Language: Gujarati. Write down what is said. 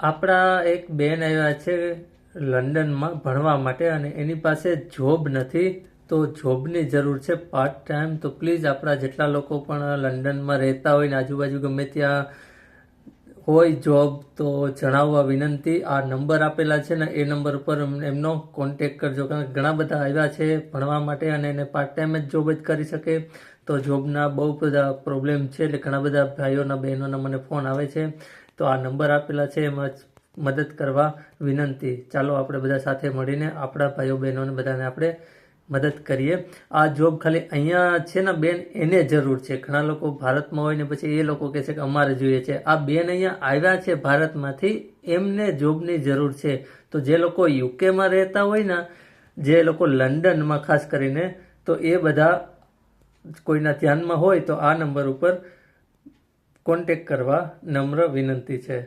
આપણા એક બેન આવ્યા છે લંડનમાં ભણવા માટે અને એની પાસે જોબ નથી, તો જોબની જરૂર છે પાર્ટ ટાઈમ. તો પ્લીઝ આપણા જેટલા લોકો પણ લંડનમાં રહેતા હોય ને આજુબાજુ ગમે ત્યાં હોય જોબ, તો જણાવવા વિનંતી. આ નંબર આપેલા છે ને એ નંબર ઉપર એમનો કોન્ટેક કરજો, કારણ કે ઘણા બધા આવ્યા છે ભણવા માટે અને એને પાર્ટ ટાઈમ જ જોબ જ કરી શકે. તો જોબના બહુ બધા પ્રોબ્લેમ છે, એટલે ઘણા બધા ભાઈઓના બહેનોના મને ફોન આવે છે. તો આ નંબર આપેલા છે એમાં મદદ કરવા વિનંતી. ચાલો આપણે બધા સાથે મળીને આપણા ભાઈઓ બહેનોને બધાને આપણે મદદ કરીએ. આ જોબ ખાલી અહીંયા છે ને બેન એને જરૂર છે. ઘણા લોકો ભારતમાં હોય ને પછી એ લોકો કહે છે કે અમારે જોઈએ છે. આ બેન અહીંયા આવ્યા છે ભારતમાંથી, એમને જોબની જરૂર છે. તો જે લોકો યુકેમાં રહેતા હોય ને, જે લોકો લંડનમાં ખાસ કરીને, તો એ બધા કોઈના ધ્યાનમાં હોય તો આ નંબર ઉપર કોન્ટેક કરવા નમ્ર વિનંતી છે.